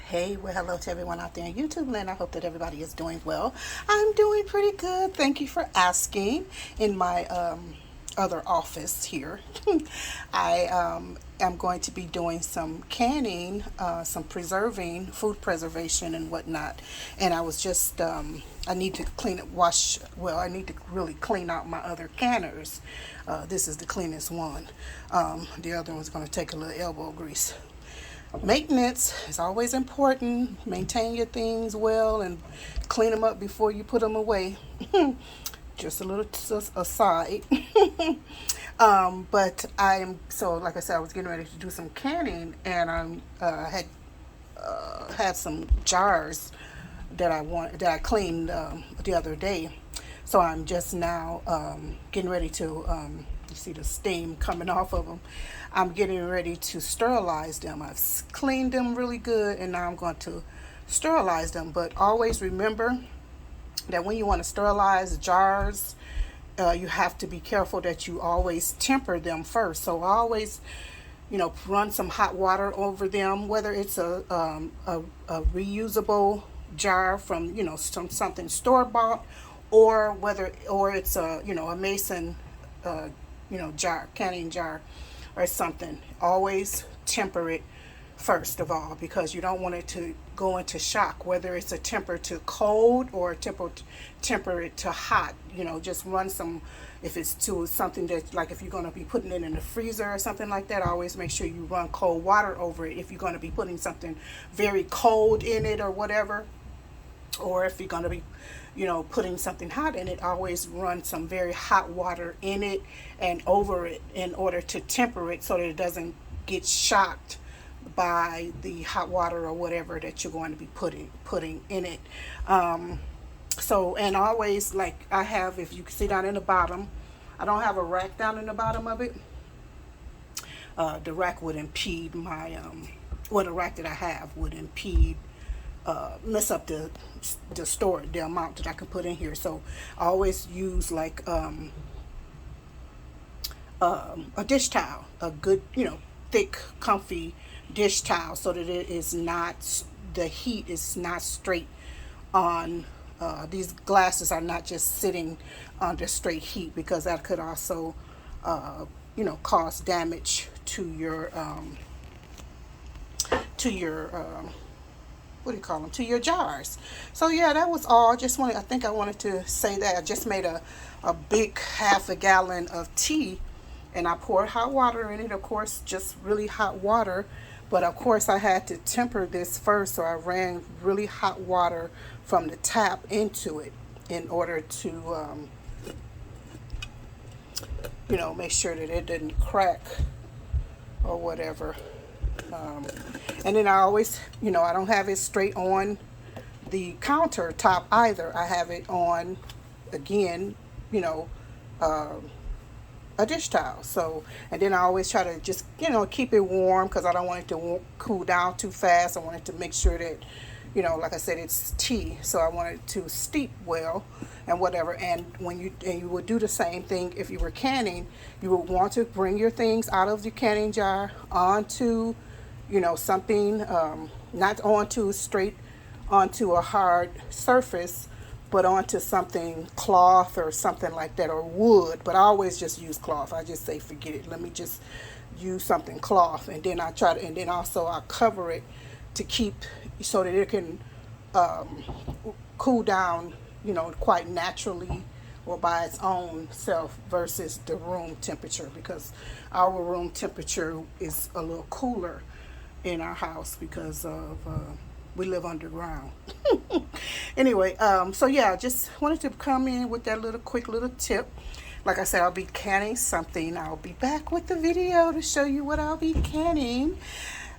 Hey, well, hello to everyone out there in YouTube land. I hope that everybody is doing well. I'm doing pretty good. Thank you for asking. In my other office here, I am going to be doing some canning, some preserving, food preservation, and whatnot. And I was just, I need to clean it, I need to really clean out my other canners. This is the cleanest one. The other one's going to take a little elbow grease. Maintenance is always important. Maintain your things well and clean them up before you put them away. Just a little aside. But I am so like I said, I was getting ready to do some canning, and had some jars that I cleaned the other day. So I'm just now getting ready to you see the steam coming off of them. I'm getting ready to sterilize them. I've cleaned them really good, and now I'm going to sterilize them. But always remember that when you want to sterilize jars, you have to be careful that you always temper them first. So always, run some hot water over them, whether it's a reusable jar from, something store bought, or it's a mason, jar, canning jar or something. Always temper it first of all, because you don't want it to go into shock, whether it's a temper to cold or a temper it to hot. Just run some, if it's to something that, like if you're going to be putting it in the freezer or something like that, always make sure you run cold water over it if you're going to be putting something very cold in it or whatever. Or if you're going to be putting something hot in it, always run some very hot water in it and over it in order to temper it so that it doesn't get shocked by the hot water or whatever that you're going to be putting in it. And always, like I have, if you can see down in the bottom, I don't have a rack down in the bottom of it. The rack would impede my, the rack that I have would impede mess up the storage, the amount that I can put in here. So I always use like a dish towel, a good, thick, comfy dish towel, so that it is not, the heat is not straight on. These glasses are not just sitting under straight heat, because that could also, cause damage to your what do you call them, to your jars. So yeah, that was all. I think I wanted to say that I just made a big half a gallon of tea, and I poured hot water in it, of course, just really hot water. But of course I had to temper this first, so I ran really hot water from the tap into it in order to make sure that it didn't crack or whatever. And then I always, I don't have it straight on the countertop either. I have it on, again, a dish towel. So, and then I always try to just, keep it warm, because I don't want it to cool down too fast. I want it to make sure that, like I said, it's tea, so I want it to steep well and whatever. And you would do the same thing if you were canning. You would want to bring your things out of the canning jar onto, something, not straight onto a hard surface, but onto something, cloth or something like that, or wood. But I always just use cloth. I just say, forget it, let me just use something cloth. And then also I cover it to keep, so that it can cool down, quite naturally or by its own self, versus the room temperature, because our room temperature is a little cooler in our house because of we live underground. Anyway, so yeah, just wanted to come in with that quick little tip. Like I said, I'll be canning something. I'll be back with the video to show you what I'll be canning.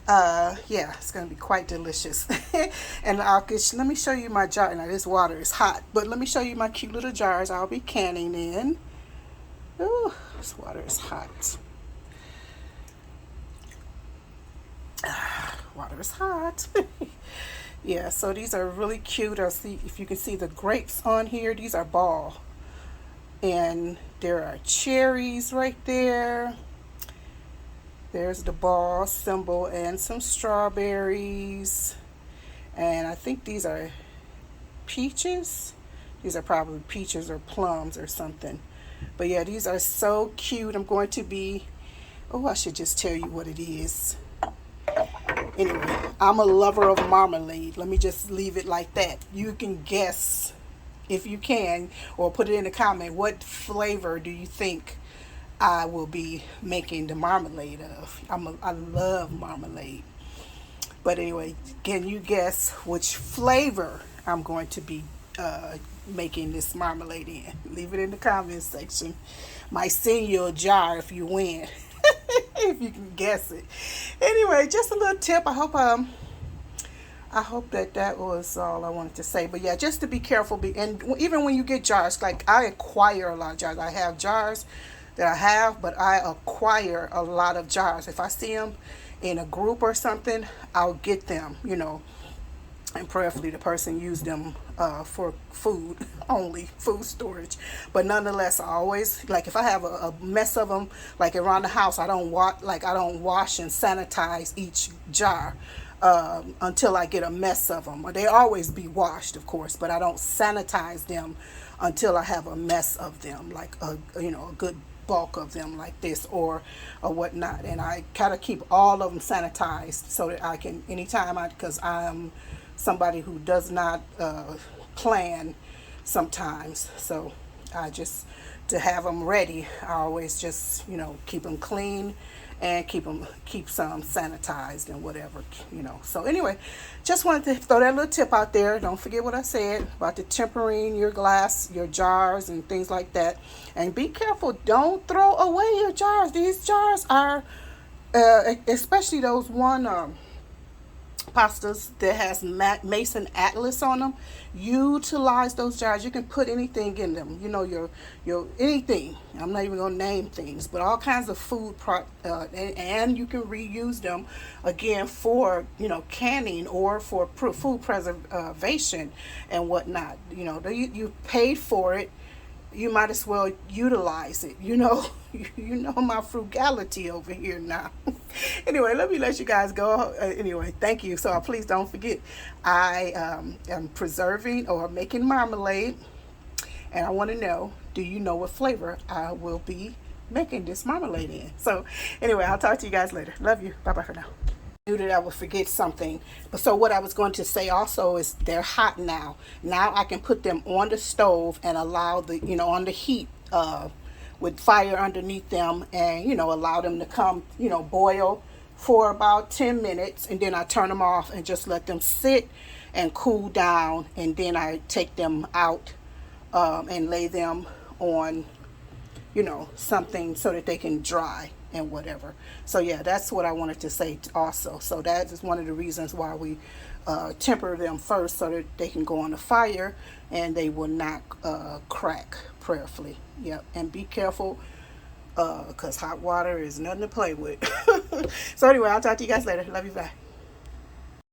Yeah, it's gonna be quite delicious. And let me show you my jar. Now this water is hot, but let me show you my cute little jars I'll be canning in. Ooh, this water is hot. Water is hot. Yeah, so these are really cute. I'll see if you can see the grapes on here. These are ball, and there are cherries right there. There's the ball symbol and some strawberries. think these are peaches. These are probably peaches or plums or something. But yeah, these are so cute. I'm going to be, oh, I should just tell you what it is. Anyway, I'm a lover of marmalade. Let me just leave it like that. You can guess, if you can, or put it in the comment, what flavor do you think I will be making the marmalade of? I love marmalade. But anyway, can you guess which flavor I'm going to be making this marmalade in? Leave it in the comments section. Might send you a jar if you win. If you can guess it. Anyway, just a little tip. I hope that was all I wanted to say. But yeah, just to be careful. And even when you get jars, like I acquire a lot of jars. I have jars that I have, but I acquire a lot of jars. If I see them in a group or something, I'll get them, and prayerfully the person used them for food only, food storage. But nonetheless, I always, like, if I have a mess of them, like around the house, I don't wash and sanitize each jar until I get a mess of them. They always be washed, of course, but I don't sanitize them until I have a mess of them, like a good bulk of them like this or whatnot. And I kind of keep all of them sanitized so that I can, because I'm somebody who does not plan sometimes, so I just, to have them ready, I always just keep them clean and keep some sanitized and whatever. So anyway, just wanted to throw that little tip out there. Don't forget what I said about the tempering your glass, your jars and things like that. And be careful, don't throw away your jars. These jars are especially those pastas that has Mason Atlas on them. Utilize those jars. You can put anything in them. Your anything. I'm not even gonna name things, but all kinds of food and you can reuse them again for canning or for food preservation and whatnot. You paid for it. You might as well utilize it. My frugality over here now. Anyway, let me let you guys go. Anyway, thank you. So please don't forget, I am preserving or making marmalade, and I want to know, do you know what flavor I will be making this marmalade in? So anyway, I'll talk to you guys later. Love you. Bye bye for now. Knew that I would forget something. But so what I was going to say also is they're hot now. Now I can put them on the stove and allow on the heat with fire underneath them, and allow them to come boil for about 10 minutes, and then I turn them off and just let them sit and cool down, and then I take them out and lay them on something so that they can dry and whatever. So yeah, that's what I wanted to say also. So that is one of the reasons why we temper them first, so that they can go on the fire and they will not crack, prayerfully. Yep. And be careful, because hot water is nothing to play with. So anyway, I'll talk to you guys later. Love you. Bye.